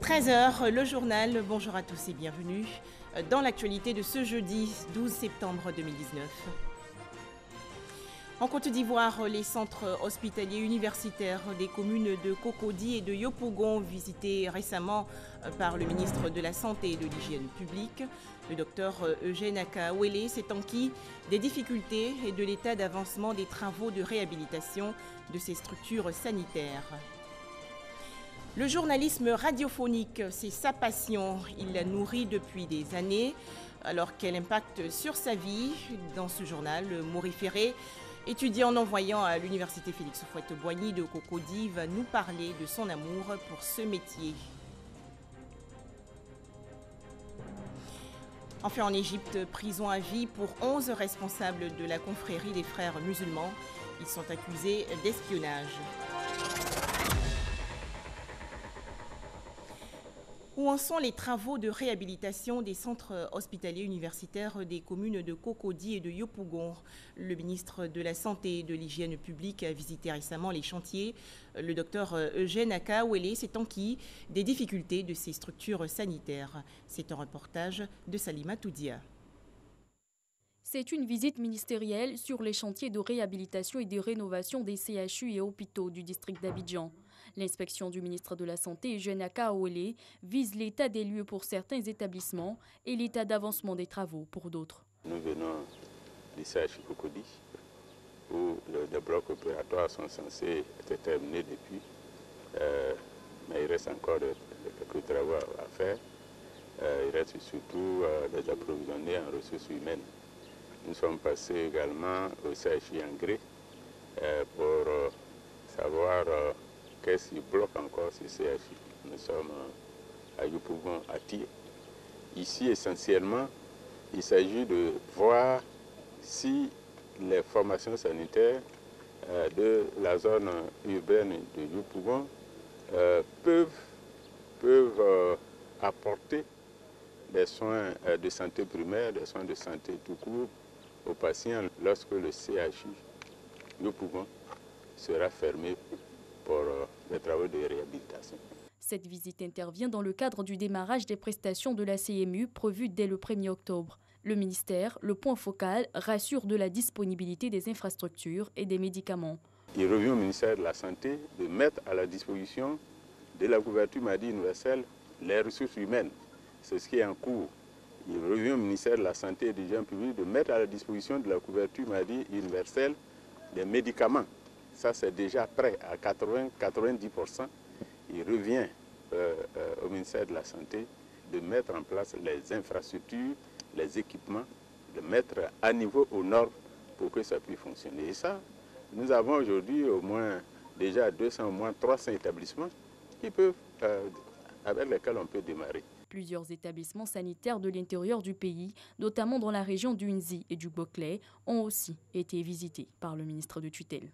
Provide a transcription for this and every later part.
13h, le journal. Bonjour à tous et bienvenue dans l'actualité de ce jeudi 12 septembre 2019. En Côte d'Ivoire, les centres hospitaliers universitaires des communes de Cocody et de Yopougon, visités récemment par le ministre de la Santé et de l'Hygiène publique, le docteur Eugène Akaouele, s'est enquis des difficultés et de l'état d'avancement des travaux de réhabilitation de ces structures sanitaires. Le journalisme radiophonique, c'est sa passion. Il la nourrit depuis des années. Alors quel impact sur sa vie? Dans ce journal, Maury Ferré, étudiant en envoyant à l'université Félix Houphouët-Boigny de Cocody, va nous parler de son amour pour ce métier. Enfin, en Égypte, prison à vie pour 11 responsables de la confrérie des frères musulmans. Ils sont accusés d'espionnage. Où en sont les travaux de réhabilitation des centres hospitaliers universitaires des communes de Cocody et de Yopougon? Le ministre de la Santé et de l'Hygiène publique a visité récemment les chantiers. Le docteur Eugène Akaouele s'est enquis des difficultés de ces structures sanitaires. C'est un reportage de Salima Toudia. C'est une visite ministérielle sur les chantiers de réhabilitation et de rénovation des CHU et hôpitaux du district d'Abidjan. L'inspection du ministre de la Santé, Eugène Akaouele, vise l'état des lieux pour certains établissements et l'état d'avancement des travaux pour d'autres. Nous venons du CHU Cocody, où les blocs opératoires sont censés être terminés depuis, mais il reste encore quelques travaux à faire. Il reste surtout des approvisionner en ressources humaines. Nous sommes passés également au CHU Angré pour savoir qu'est-ce qui bloque encore ce CHU. Nous sommes à Yopougon, à Thié. Ici, essentiellement, il s'agit de voir si les formations sanitaires de la zone urbaine de Yopougon peuvent apporter des soins de santé primaire, des soins de santé tout court aux patients lorsque le CHU Yopougon sera fermé pour les travaux de réhabilitation. Cette visite intervient dans le cadre du démarrage des prestations de la CMU prévues dès le 1er octobre. Le ministère, le point focal, rassure de la disponibilité des infrastructures et des médicaments. Il revient au ministère de la Santé de mettre à la disposition de la couverture maladie universelle les ressources humaines. C'est ce qui est en cours. Il revient au ministère de la Santé et de l'Hygiène publique de mettre à la disposition de la couverture maladie universelle des médicaments. Ça, c'est déjà prêt à 80-90%. Il revient au ministère de la Santé de mettre en place les infrastructures, les équipements, de mettre à niveau aux normes pour que ça puisse fonctionner. Et ça, nous avons aujourd'hui au moins déjà 200, au moins 300 établissements qui peuvent, avec lesquels on peut démarrer. Plusieurs établissements sanitaires de l'intérieur du pays, notamment dans la région du Nzi et du Boclé, ont aussi été visités par le ministre de tutelle.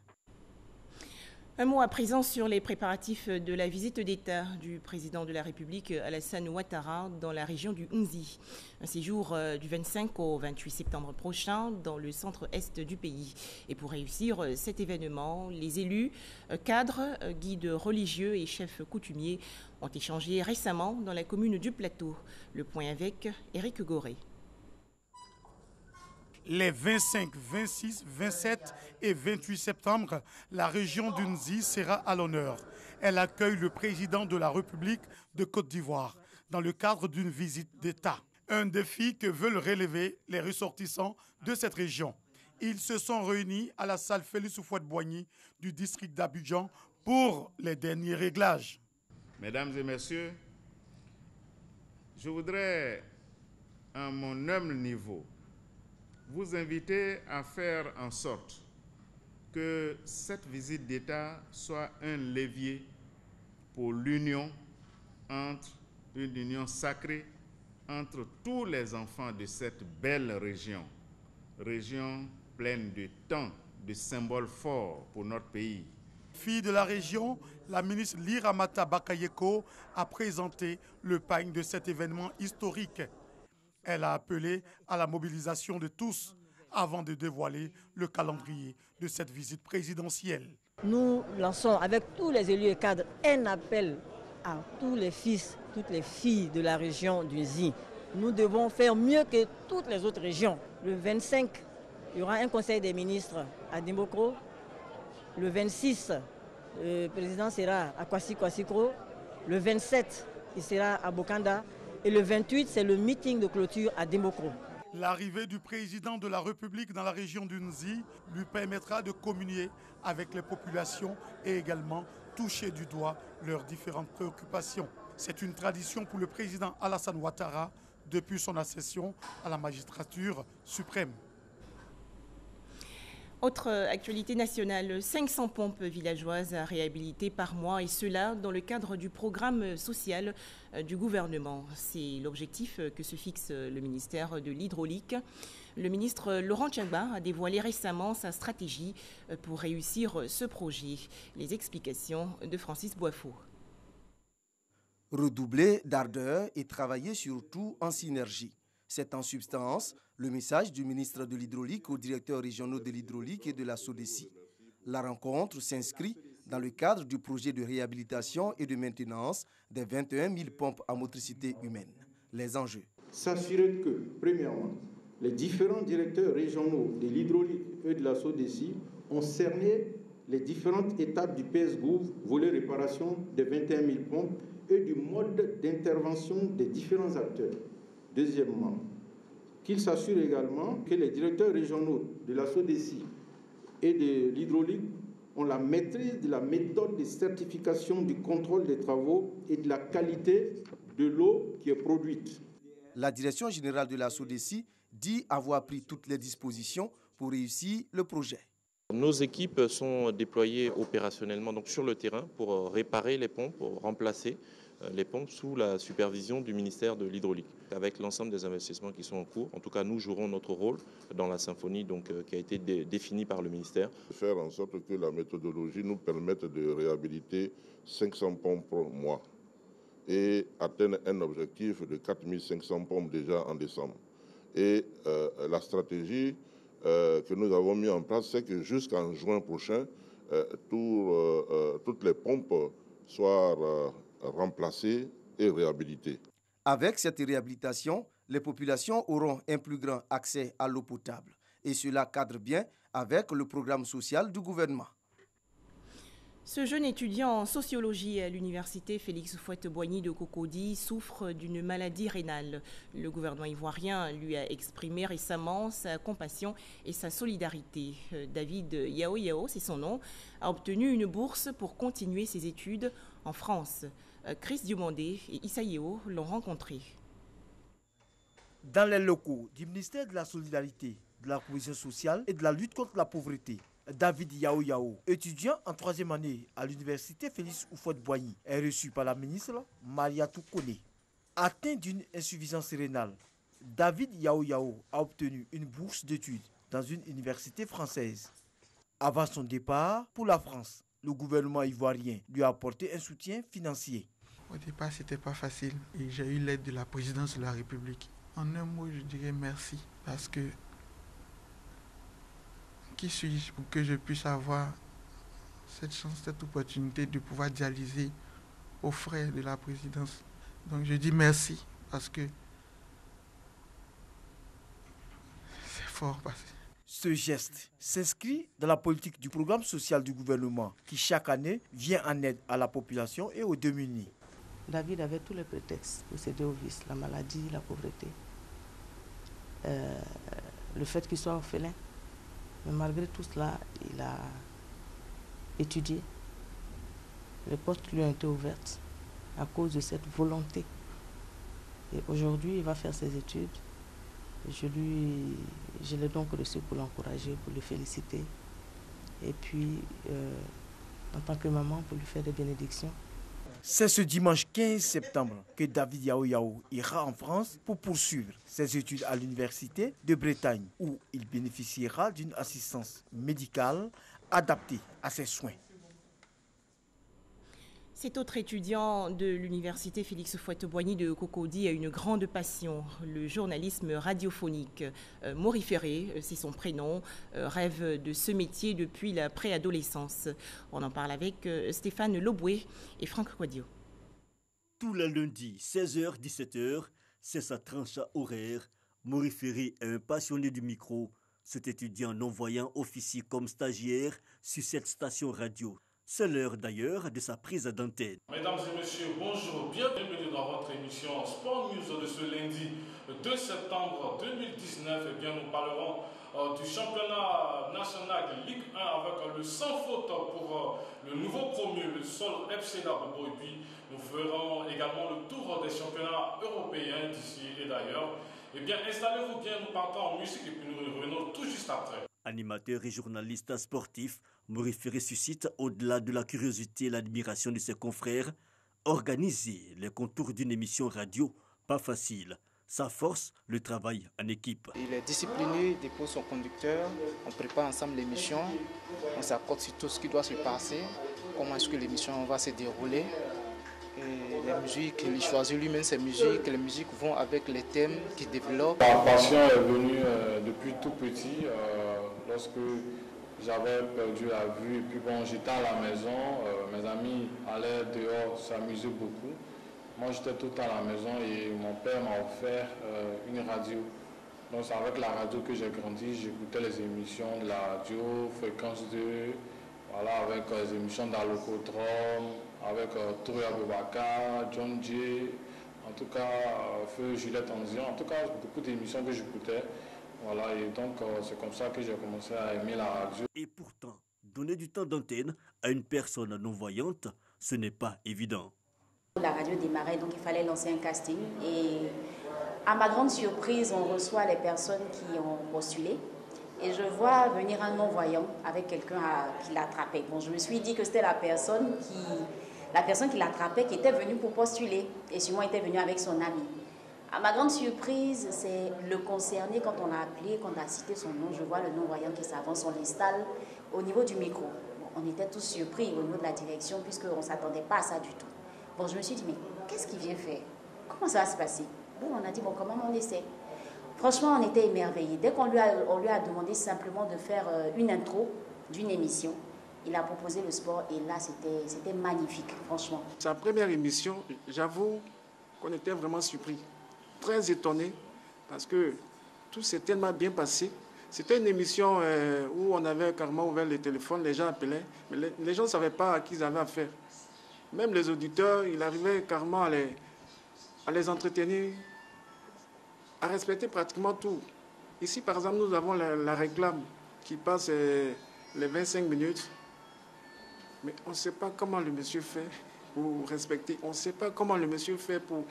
Un mot à présent sur les préparatifs de la visite d'État du président de la République Alassane Ouattara dans la région du Nzi. Un séjour du 25 au 28 septembre prochain dans le centre-est du pays. Et pour réussir cet événement, les élus, cadres, guides religieux et chefs coutumiers ont échangé récemment dans la commune du Plateau. Le point avec Éric Goré. Les 25, 26, 27 et 28 septembre, la région du Nzi sera à l'honneur. Elle accueille le président de la République de Côte d'Ivoire dans le cadre d'une visite d'État. Un défi que veulent relever les ressortissants de cette région. Ils se sont réunis à la salle Félix Houphouët-Boigny du district d'Abidjan pour les derniers réglages. Mesdames et messieurs, je voudrais, à mon humble niveau, vous inviter à faire en sorte que cette visite d'État soit un levier pour l'union une union sacrée entre tous les enfants de cette belle région, région pleine de tant de symboles forts pour notre pays. Fille de la région, la ministre Liramata Bakayeko a présenté le pagne de cet événement historique. Elle a appelé à la mobilisation de tous avant de dévoiler le calendrier de cette visite présidentielle. Nous lançons avec tous les élus et cadres un appel à tous les fils toutes les filles de la région du Zi. Nous devons faire mieux que toutes les autres régions. Le 25, il y aura un conseil des ministres à Dimbokro. Le 26, le président sera à Kwasi-Kwasi-Kro. Le 27, il sera à Bokanda. Et le 28, c'est le meeting de clôture à Dimbokro. L'arrivée du président de la République dans la région du Nzi lui permettra de communier avec les populations et également toucher du doigt leurs différentes préoccupations. C'est une tradition pour le président Alassane Ouattara depuis son accession à la magistrature suprême. Autre actualité nationale, 500 pompes villageoises à réhabiliter par mois et cela dans le cadre du programme social du gouvernement. C'est l'objectif que se fixe le ministère de l'Hydraulique. Le ministre Laurent Tchagba a dévoilé récemment sa stratégie pour réussir ce projet. Les explications de Francis Boifo. Redoubler d'ardeur et travailler surtout en synergie. C'est en substance le message du ministre de l'Hydraulique aux directeurs régionaux de l'Hydraulique et de la SODECI. La rencontre s'inscrit dans le cadre du projet de réhabilitation et de maintenance des 21 000 pompes à motricité humaine. Les enjeux. S'assurer que, premièrement, les différents directeurs régionaux de l'Hydraulique et de la SODECI ont cerné les différentes étapes du PS-Gouv, volet réparation des 21 000 pompes et du mode d'intervention des différents acteurs. Deuxièmement, qu'il s'assure également que les directeurs régionaux de la SODECI et de l'hydraulique ont la maîtrise de la méthode de certification du contrôle des travaux et de la qualité de l'eau qui est produite. La direction générale de la SODECI dit avoir pris toutes les dispositions pour réussir le projet. Nos équipes sont déployées opérationnellement donc sur le terrain pour réparer les pompes, pour remplacer les pompes sous la supervision du ministère de l'Hydraulique. Avec l'ensemble des investissements qui sont en cours, en tout cas nous jouerons notre rôle dans la symphonie qui a été définie par le ministère. Faire en sorte que la méthodologie nous permette de réhabiliter 500 pompes par mois et atteindre un objectif de 4500 pompes déjà en décembre. Et la stratégie que nous avons mis en place, c'est que jusqu'en juin prochain, toutes les pompes soient remplacées et réhabilitées. Avec cette réhabilitation, les populations auront un plus grand accès à l'eau potable. Et cela cadre bien avec le programme social du gouvernement. Ce jeune étudiant en sociologie à l'université Félix Houphouët-Boigny de Cocody souffre d'une maladie rénale. Le gouvernement ivoirien lui a exprimé récemment sa compassion et sa solidarité. David Yao Yao, c'est son nom, a obtenu une bourse pour continuer ses études en France. Chris Diomandé et Issa Yeo l'ont rencontré. Dans les locaux du ministère de la Solidarité, de la Cohésion sociale et de la lutte contre la pauvreté, David Yao Yao, étudiant en 3e année à l'université Félix Houphouët-Boigny, est reçu par la ministre Mariatou Kone. Atteint d'une insuffisance rénale, David Yao Yao a obtenu une bourse d'études dans une université française. Avant son départ pour la France, le gouvernement ivoirien lui a apporté un soutien financier. Au départ, ce n'était pas facile et j'ai eu l'aide de la présidence de la République. En un mot, je dirais merci parce que qui suis-je pour que je puisse avoir cette chance, cette opportunité de pouvoir dialyser aux frais de la présidence. Donc je dis merci parce que c'est fort passé. Ce geste s'inscrit dans la politique du programme social du gouvernement qui chaque année vient en aide à la population et aux démunis. David avait tous les prétextes pour céder au vice, la maladie, la pauvreté, le fait qu'il soit orphelin. Mais malgré tout cela, il a étudié. Les portes lui ont été ouvertes à cause de cette volonté. Et aujourd'hui, il va faire ses études. Je l'ai donc reçu pour l'encourager, pour le féliciter. Et puis, en tant que maman, pour lui faire des bénédictions. C'est ce dimanche 15 septembre que David Yao Yao ira en France pour poursuivre ses études à l'université de Bretagne, où il bénéficiera d'une assistance médicale adaptée à ses soins. Cet autre étudiant de l'université Félix Houphouët-Boigny de Cocody a une grande passion, le journalisme radiophonique. Maury Ferré, c'est son prénom, rêve de ce métier depuis la préadolescence. On en parle avec Stéphane Loboué et Franck Quadio. Tous les lundis, 16h-17h, c'est sa tranche horaire. Maurice Ferry est un passionné du micro. Cet étudiant non-voyant officie comme stagiaire sur cette station radio. C'est l'heure d'ailleurs de sa prise d'antenne. Mesdames et messieurs, bonjour, bienvenue dans votre émission Sport News de ce lundi 2 septembre 2019. Eh bien, nous parlerons du championnat national de Ligue 1 avec le sans faute pour le nouveau premier, le Sol FC d'Abobo. Et puis, nous ferons également le tour des championnats européens d'ici et d'ailleurs. Eh bien, installez-vous bien, nous partons en musique et puis nous revenons tout juste après. Animateur et journaliste sportif, Maurice Ferry suscite, au-delà de la curiosité et l'admiration de ses confrères, organiser les contours d'une émission radio, pas facile. Sa force, le travail en équipe. Il est discipliné, il dépose son conducteur, on prépare ensemble l'émission, on s'accorde sur tout ce qui doit se passer, comment est-ce que l'émission va se dérouler. Et les musiques, il choisit lui-même ses musiques, les musiques vont avec les thèmes qu'il développe. La passion est venue depuis tout petit, lorsque j'avais perdu la vue. Et puis bon, j'étais à la maison, mes amis allaient dehors s'amuser beaucoup. Moi j'étais tout à la maison et mon père m'a offert une radio. Donc c'est avec la radio que j'ai grandi, j'écoutais les émissions de la radio, Fréquence 2, voilà, avec les émissions d'Alocodrome, avec Touré Abubakar, John Jay, en tout cas Feu Juliette Anzian, en tout cas beaucoup d'émissions que j'écoutais. Voilà, et donc c'est comme ça que j'ai commencé à aimer la radio. Et pourtant, donner du temps d'antenne à une personne non-voyante, ce n'est pas évident. La radio démarrait, donc il fallait lancer un casting. Et à ma grande surprise, on reçoit les personnes qui ont postulé. Et je vois venir un non-voyant avec quelqu'un qui l'attrapait. Bon, je me suis dit que c'était la personne qui l'attrapait, qui était venue pour postuler. Et sûrement était venue avec son ami. À ma grande surprise, c'est le concerné, quand on l'a appelé, quand on a cité son nom, je vois le non-voyant qui s'avance, on l'installe au niveau du micro. Bon, on était tous surpris au niveau de la direction, puisqu'on ne s'attendait pas à ça du tout. Bon, je me suis dit, mais qu'est-ce qu'il vient faire? Comment ça va se passer? Bon, on a dit, bon, comment on essaie? Franchement, on était émerveillés. Dès qu'on lui a demandé simplement de faire une intro d'une émission, il a proposé le sport et là, c'était magnifique, franchement. Sa première émission, j'avoue qu'on était vraiment surpris, très étonnés, parce que tout s'est tellement bien passé. C'était une émission où on avait carrément ouvert les téléphones, les gens appelaient, mais les gens ne savaient pas à qui ils avaient affaire. Même les auditeurs, il arrivait carrément à les entretenir, à respecter pratiquement tout. Ici, par exemple, nous avons la réclame qui passe les 25 minutes. Mais on ne sait pas comment le monsieur fait pour respecter. On ne sait pas comment le monsieur fait pour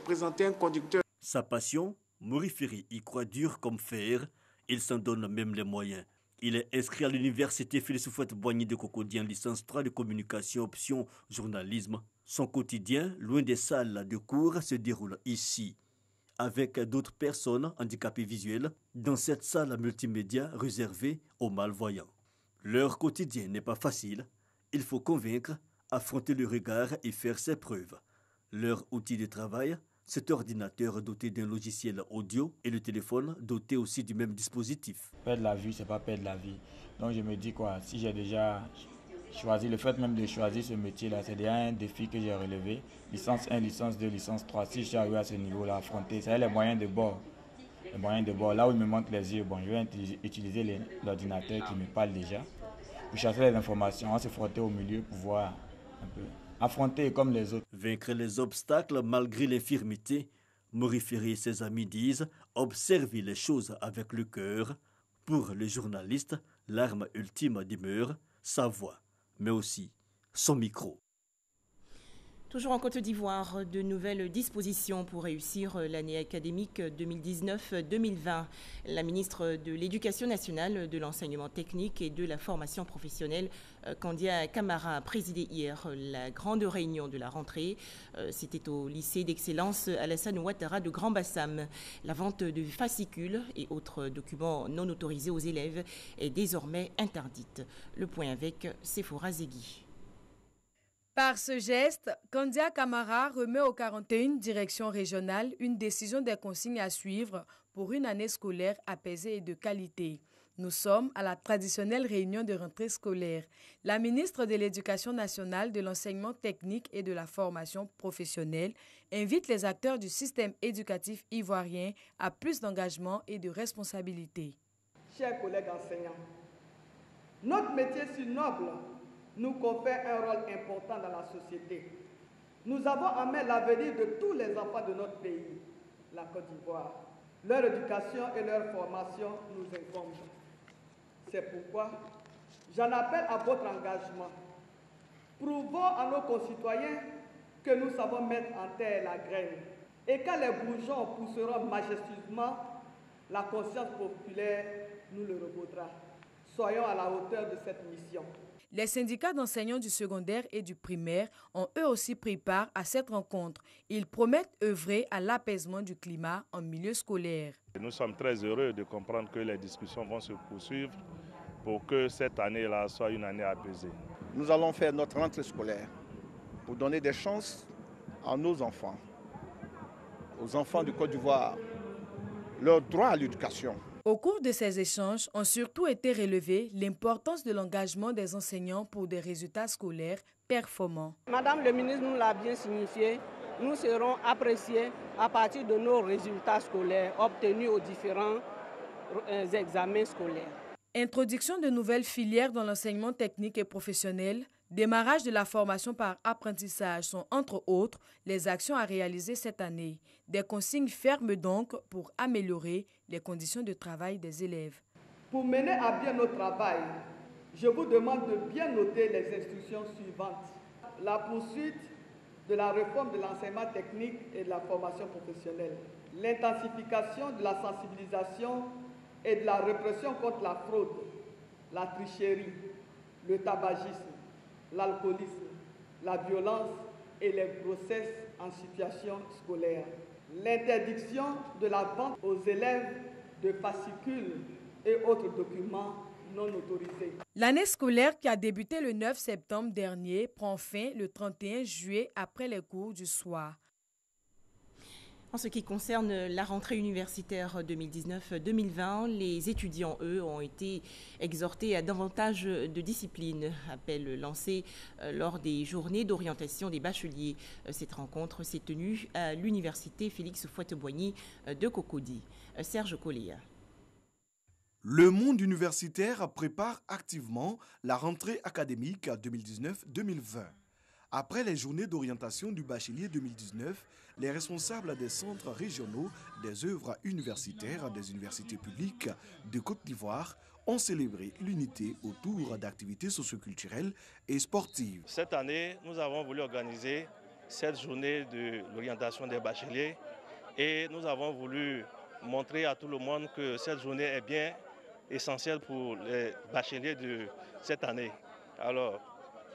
présenter un conducteur. Sa passion, Maurice Ferry y croit dur comme fer. Il s'en donne même les moyens. Il est inscrit à l'université Félix Houphouët-Boigny de Cocody en licence 3 de communication option journalisme. Son quotidien, loin des salles de cours, se déroule ici, avec d'autres personnes handicapées visuelles, dans cette salle multimédia réservée aux malvoyants. Leur quotidien n'est pas facile. Il faut convaincre, affronter le regard et faire ses preuves. Leur outil de travail, cet ordinateur doté d'un logiciel audio et le téléphone doté aussi du même dispositif. Perdre la vue, c'est pas perdre la vie. Donc je me dis quoi, si j'ai déjà choisi, le fait même de choisir ce métier-là, c'est déjà un défi que j'ai relevé. Licence 1, licence 2, licence 3, si je suis arrivé à ce niveau-là, affronter, c'est les moyens de bord. Les moyens de bord, là où il me manque les yeux, bon, je vais utiliser l'ordinateur qui me parle déjà. Pour chercher les informations, on se frotter au milieu pour voir un peu. Affronter comme les autres. Vaincre les obstacles malgré l'infirmité, Maurice Ferry et ses amis disent observer les choses avec le cœur. Pour le journaliste, l'arme ultime demeure sa voix, mais aussi son micro. Toujours en Côte d'Ivoire, de nouvelles dispositions pour réussir l'année académique 2019-2020. La ministre de l'Éducation nationale, de l'enseignement technique et de la formation professionnelle, Kandia Camara, a présidé hier la grande réunion de la rentrée. C'était au lycée d'excellence Alassane Ouattara de Grand Bassam. La vente de fascicules et autres documents non autorisés aux élèves est désormais interdite. Le point avec Sephora Zegui. Par ce geste, Kandia Camara remet aux 41 directions régionales une décision des consignes à suivre pour une année scolaire apaisée et de qualité. Nous sommes à la traditionnelle réunion de rentrée scolaire. La ministre de l'Éducation nationale, de l'enseignement technique et de la formation professionnelle invite les acteurs du système éducatif ivoirien à plus d'engagement et de responsabilité. Chers collègues enseignants, notre métier si noble nous confère un rôle important dans la société. Nous avons en main l'avenir de tous les enfants de notre pays, la Côte d'Ivoire. Leur éducation et leur formation nous incombent. C'est pourquoi j'en appelle à votre engagement. Prouvons à nos concitoyens que nous savons mettre en terre la graine. Et quand les bourgeons pousseront majestueusement, la conscience populaire nous le revaudra. Soyons à la hauteur de cette mission. Les syndicats d'enseignants du secondaire et du primaire ont eux aussi pris part à cette rencontre. Ils promettent œuvrer à l'apaisement du climat en milieu scolaire. Nous sommes très heureux de comprendre que les discussions vont se poursuivre pour que cette année-là soit une année apaisée. Nous allons faire notre rentrée scolaire pour donner des chances à nos enfants, aux enfants du Côte d'Ivoire, leur droit à l'éducation. Au cours de ces échanges, ont surtout été relevés l'importance de l'engagement des enseignants pour des résultats scolaires performants. Madame le ministre nous l'a bien signifié, nous serons appréciés à partir de nos résultats scolaires obtenus aux différents examens scolaires. Introduction de nouvelles filières dans l'enseignement technique et professionnel, démarrage de la formation par apprentissage sont entre autres les actions à réaliser cette année. Des consignes fermes donc pour améliorer les conditions de travail des élèves. Pour mener à bien notre travail, je vous demande de bien noter les instructions suivantes. La poursuite de la réforme de l'enseignement technique et de la formation professionnelle. L'intensification de la sensibilisation et de la répression contre la fraude, la tricherie, le tabagisme, l'alcoolisme, la violence et les grossesses en situation scolaire. L'interdiction de la vente aux élèves de fascicules et autres documents non autorisés. L'année scolaire qui a débuté le 9 septembre dernier prend fin le 31 juillet après les cours du soir. En ce qui concerne la rentrée universitaire 2019-2020, les étudiants, eux, ont été exhortés à davantage de discipline. Appel lancé lors des journées d'orientation des bacheliers. Cette rencontre s'est tenue à l'université Félix Houphouët-Boigny de Cocody. Serge Collier. Le monde universitaire prépare activement la rentrée académique 2019-2020. Après les journées d'orientation du bachelier 2019, les responsables des centres régionaux des œuvres universitaires des universités publiques de Côte d'Ivoire ont célébré l'unité autour d'activités socioculturelles et sportives. Cette année, nous avons voulu organiser cette journée de l'orientation des bacheliers et nous avons voulu montrer à tout le monde que cette journée est bien essentielle pour les bacheliers de cette année. Alors,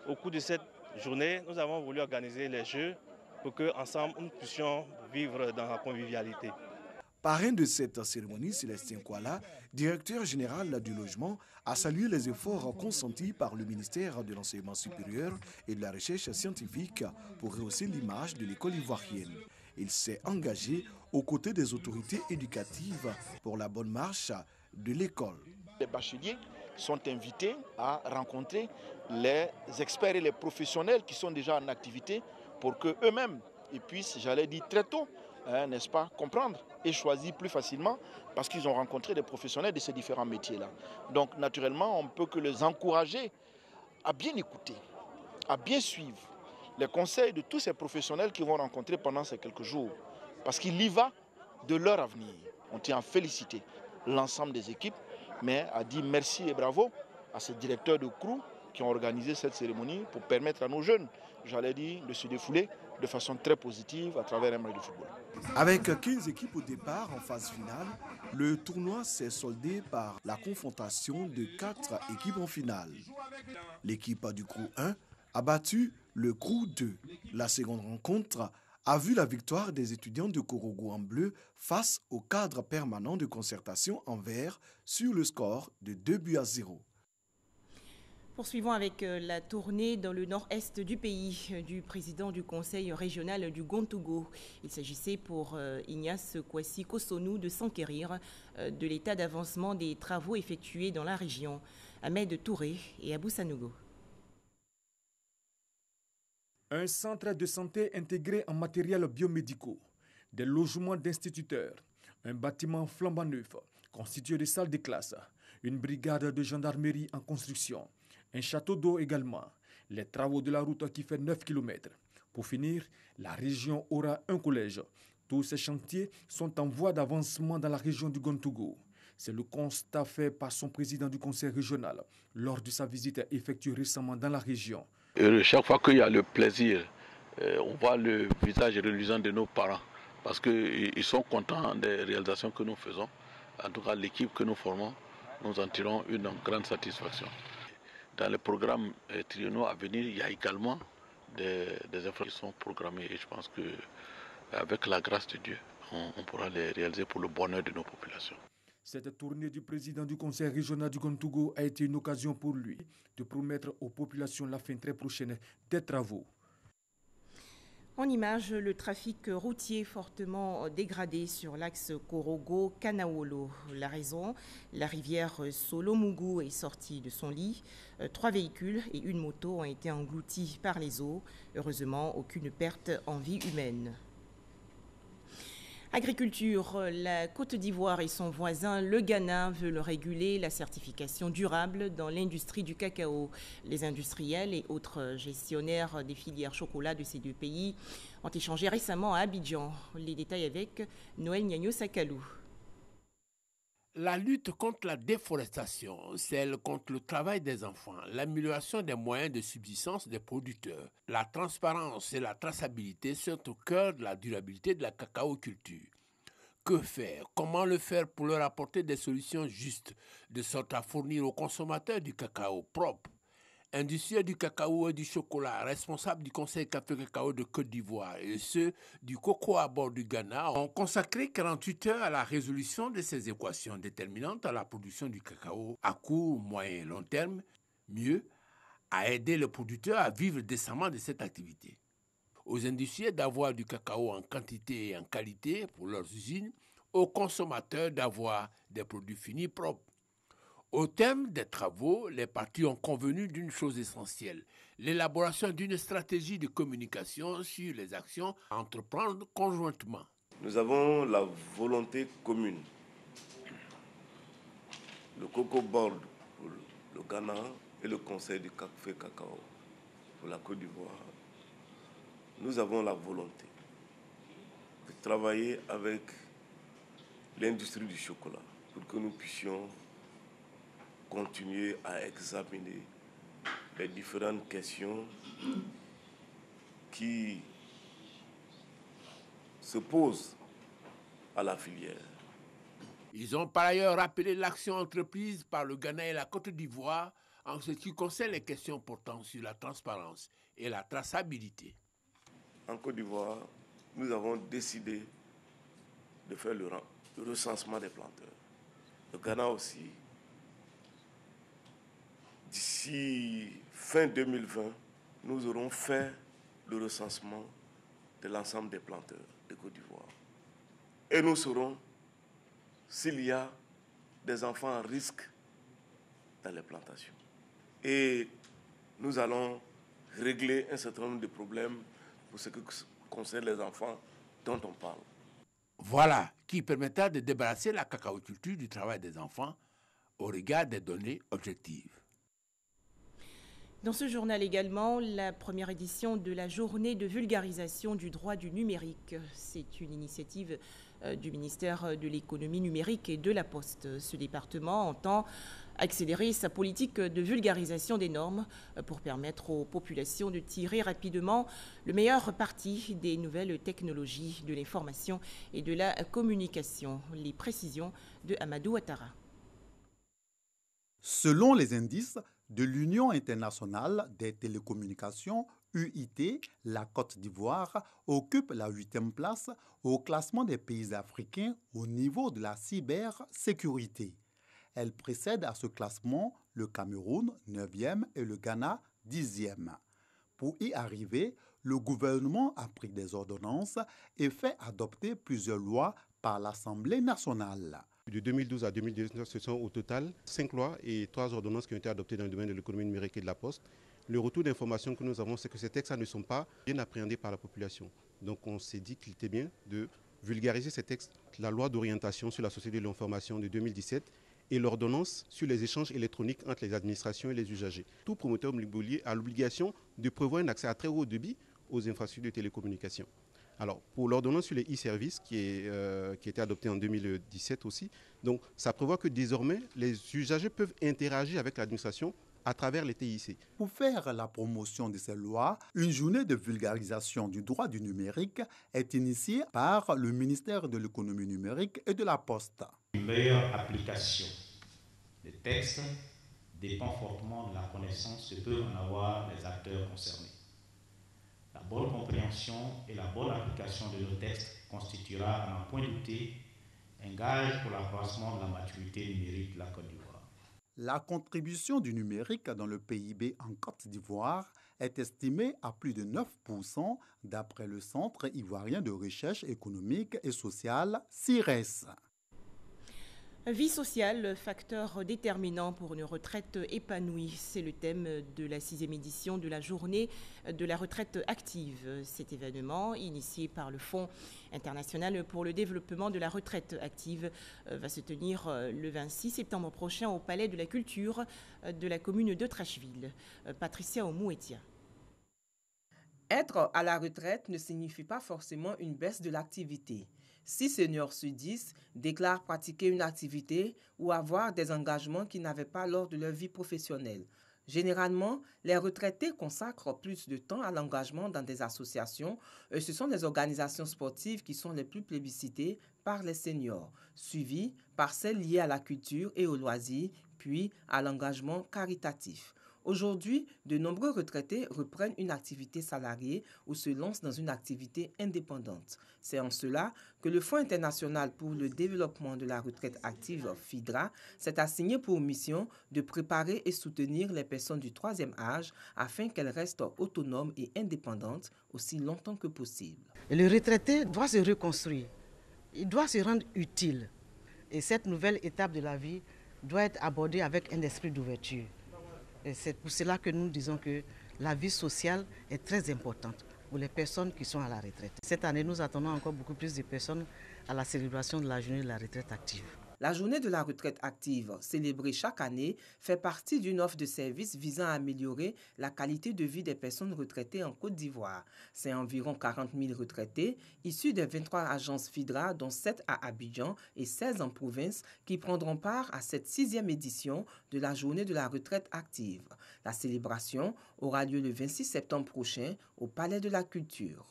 au cours de cette journée, nous avons voulu organiser les Jeux pour qu'ensemble, nous puissions vivre dans la convivialité. Parrain de cette cérémonie, Célestin Kouala, directeur général du logement, a salué les efforts consentis par le ministère de l'Enseignement supérieur et de la Recherche scientifique pour rehausser l'image de l'école ivoirienne. Il s'est engagé aux côtés des autorités éducatives pour la bonne marche de l'école. Les bacheliers sont invités à rencontrer les experts et les professionnels qui sont déjà en activité pour qu'eux-mêmes puissent, j'allais dire très tôt, n'est-ce pas, comprendre et choisir plus facilement parce qu'ils ont rencontré des professionnels de ces différents métiers-là. Donc naturellement, on ne peut que les encourager à bien écouter, à bien suivre les conseils de tous ces professionnels qu'ils vont rencontrer pendant ces quelques jours parce qu'il y va de leur avenir. On tient à féliciter l'ensemble des équipes, mais à dire merci et bravo à ces directeurs de crew qui ont organisé cette cérémonie pour permettre à nos jeunes, j'allais dire, de se défouler de façon très positive à travers un match de football. Avec 15 équipes au départ en phase finale, le tournoi s'est soldé par la confrontation de 4 équipes en finale. L'équipe du crew 1 a battu le crew 2. La seconde rencontre a vu la victoire des étudiants de Korogo en bleu face au cadre permanent de concertation en vert sur le score de 2-0. Poursuivons avec la tournée dans le nord-est du pays du président du conseil régional du Gontougou. Il s'agissait pour Ignace Kwasi Kosonou de s'enquérir de l'état d'avancement des travaux effectués dans la région. Ahmed Touré et Abou Sanogo. Un centre de santé intégré en matériel biomédicaux, des logements d'instituteurs, un bâtiment flambant neuf constitué de salles de classe, une brigade de gendarmerie en construction, un château d'eau également, les travaux de la route qui fait 9 km. Pour finir, la région aura un collège. Tous ces chantiers sont en voie d'avancement dans la région du Gontougou. C'est le constat fait par son président du conseil régional lors de sa visite effectuée récemment dans la région. Chaque fois qu'il y a le plaisir, on voit le visage reluisant de nos parents parce qu'ils sont contents des réalisations que nous faisons. En tout cas, l'équipe que nous formons, nous en tirons une grande satisfaction. Dans les programmes triennaux à venir, il y a également des efforts qui sont programmés et je pense qu'avec la grâce de Dieu, on pourra les réaliser pour le bonheur de nos populations. Cette tournée du président du conseil régional du Gontougou a été une occasion pour lui de promettre aux populations la fin très prochaine des travaux. En image, le trafic routier fortement dégradé sur l'axe Korogo-Kanaolo. La raison, la rivière Solomougou est sortie de son lit. 3 véhicules et une moto ont été engloutis par les eaux. Heureusement, aucune perte en vie humaine. Agriculture, la Côte d'Ivoire et son voisin, le Ghana, veulent réguler la certification durable dans l'industrie du cacao. Les industriels et autres gestionnaires des filières chocolat de ces deux pays ont échangé récemment à Abidjan. Les détails avec Noël Nyagno Sakalou. La lutte contre la déforestation, celle contre le travail des enfants, l'amélioration des moyens de subsistance des producteurs, la transparence et la traçabilité sont au cœur de la durabilité de la cacaoculture. Que faire? Comment le faire pour leur apporter des solutions justes, de sorte à fournir aux consommateurs du cacao propre? Industriels du cacao et du chocolat, responsables du Conseil Café Cacao de Côte d'Ivoire et ceux du coco à bord du Ghana ont consacré 48 heures à la résolution de ces équations déterminantes à la production du cacao à court, moyen et long terme, mieux, à aider les producteurs à vivre décemment de cette activité. Aux industriels d'avoir du cacao en quantité et en qualité pour leurs usines, aux consommateurs d'avoir des produits finis propres. Au terme des travaux, les parties ont convenu d'une chose essentielle, l'élaboration d'une stratégie de communication sur les actions à entreprendre conjointement. Nous avons la volonté commune. Le Coco Board pour le Ghana et le Conseil du Café Cacao pour la Côte d'Ivoire. Nous avons la volonté de travailler avec l'industrie du chocolat pour que nous puissions continuer à examiner les différentes questions qui se posent à la filière. Ils ont par ailleurs rappelé l'action entreprise par le Ghana et la Côte d'Ivoire en ce qui concerne les questions portant sur la transparence et la traçabilité. En Côte d'Ivoire, nous avons décidé de faire le recensement des planteurs. Le Ghana aussi. D'ici fin 2020, nous aurons fait le recensement de l'ensemble des planteurs de Côte d'Ivoire. Et nous saurons s'il y a des enfants à risque dans les plantations. Et nous allons régler un certain nombre de problèmes pour ce qui concerne les enfants dont on parle. Voilà qui permettra de débarrasser la cacaoculture du travail des enfants au regard des données objectives. Dans ce journal également, la première édition de la journée de vulgarisation du droit du numérique. C'est une initiative du ministère de l'économie numérique et de la Poste. Ce département entend accélérer sa politique de vulgarisation des normes pour permettre aux populations de tirer rapidement le meilleur parti des nouvelles technologies de l'information et de la communication. Les précisions de Amadou Ouattara. Selon les indices de l'Union internationale des télécommunications, UIT, la Côte d'Ivoire occupe la 8e place au classement des pays africains au niveau de la cybersécurité. Elle précède à ce classement le Cameroun 9e et le Ghana 10e. Pour y arriver, le gouvernement a pris des ordonnances et fait adopter plusieurs lois par l'Assemblée nationale. De 2012 à 2019, ce sont au total 5 lois et 3 ordonnances qui ont été adoptées dans le domaine de l'économie numérique et de la poste. Le retour d'information que nous avons, c'est que ces textes ne sont pas bien appréhendés par la population. Donc on s'est dit qu'il était bien de vulgariser ces textes. La loi d'orientation sur la société de l'information de 2017 et l'ordonnance sur les échanges électroniques entre les administrations et les usagers. Tout promoteur immobilier a l'obligation de prévoir un accès à très haut débit aux infrastructures de télécommunications. Alors, pour l'ordonnance sur les e-services qui a été adoptée en 2017 aussi, donc ça prévoit que désormais, les usagers peuvent interagir avec l'administration à travers les TIC. Pour faire la promotion de ces lois, une journée de vulgarisation du droit du numérique est initiée par le ministère de l'économie numérique et de la Poste. Une meilleure application des textes dépend fortement de la connaissance que peuvent en avoir les acteurs concernés. La bonne compréhension et la bonne application de nos textes constituera, à n'en point douter, un gage pour l'accroissement de la maturité numérique de la Côte d'Ivoire. La contribution du numérique dans le PIB en Côte d'Ivoire est estimée à plus de 9% d'après le Centre ivoirien de recherche économique et sociale, CIRES. Vie sociale, facteur déterminant pour une retraite épanouie. C'est le thème de la 6e édition de la journée de la retraite active. Cet événement, initié par le Fonds international pour le développement de la retraite active, va se tenir le 26 septembre prochain au Palais de la Culture de la commune de Trècheville. Patricia Omouetia. Être à la retraite ne signifie pas forcément une baisse de l'activité. 6 seniors sur 10 déclarent pratiquer une activité ou avoir des engagements qu'ils n'avaient pas lors de leur vie professionnelle. Généralement, les retraités consacrent plus de temps à l'engagement dans des associations et ce sont les organisations sportives qui sont les plus plébiscitées par les seniors, suivies par celles liées à la culture et aux loisirs, puis à l'engagement caritatif. Aujourd'hui, de nombreux retraités reprennent une activité salariée ou se lancent dans une activité indépendante. C'est en cela que le Fonds international pour le développement de la retraite active, FIDRA, s'est assigné pour mission de préparer et soutenir les personnes du 3e âge afin qu'elles restent autonomes et indépendantes aussi longtemps que possible. Le retraité doit se reconstruire, il doit se rendre utile. Et cette nouvelle étape de la vie doit être abordée avec un esprit d'ouverture. Et c'est pour cela que nous disons que la vie sociale est très importante pour les personnes qui sont à la retraite. Cette année, nous attendons encore beaucoup plus de personnes à la célébration de la journée de la retraite active. La journée de la retraite active, célébrée chaque année, fait partie d'une offre de services visant à améliorer la qualité de vie des personnes retraitées en Côte d'Ivoire. C'est environ 40 000 retraités, issus des 23 agences FIDRA, dont 7 à Abidjan et 16 en province, qui prendront part à cette 6e édition de la journée de la retraite active. La célébration aura lieu le 26 septembre prochain au Palais de la Culture.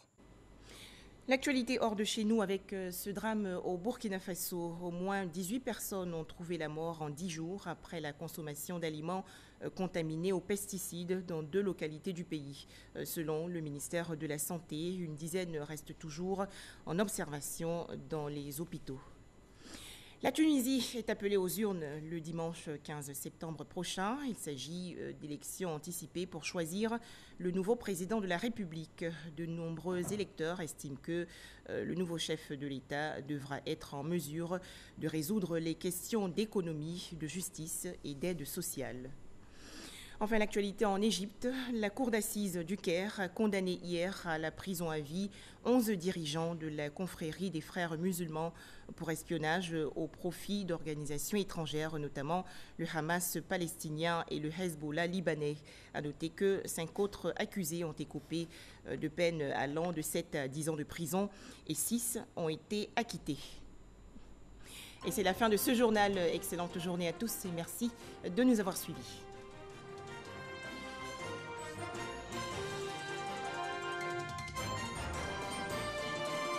L'actualité hors de chez nous avec ce drame au Burkina Faso. Au moins 18 personnes ont trouvé la mort en 10 jours après la consommation d'aliments contaminés aux pesticides dans 2 localités du pays. Selon le ministère de la Santé, une dizaine reste toujours en observation dans les hôpitaux. La Tunisie est appelée aux urnes le dimanche 15 septembre prochain. Il s'agit d'élections anticipées pour choisir le nouveau président de la République. De nombreux électeurs estiment que le nouveau chef de l'État devra être en mesure de résoudre les questions d'économie, de justice et d'aide sociale. Enfin, l'actualité en Égypte, la cour d'assises du Caire a condamné hier à la prison à vie 11 dirigeants de la confrérie des frères musulmans pour espionnage au profit d'organisations étrangères, notamment le Hamas palestinien et le Hezbollah libanais. À noter que 5 autres accusés ont écopé de peines allant de 7 à 10 ans de prison et 6 ont été acquittés. Et c'est la fin de ce journal. Excellente journée à tous et merci de nous avoir suivis.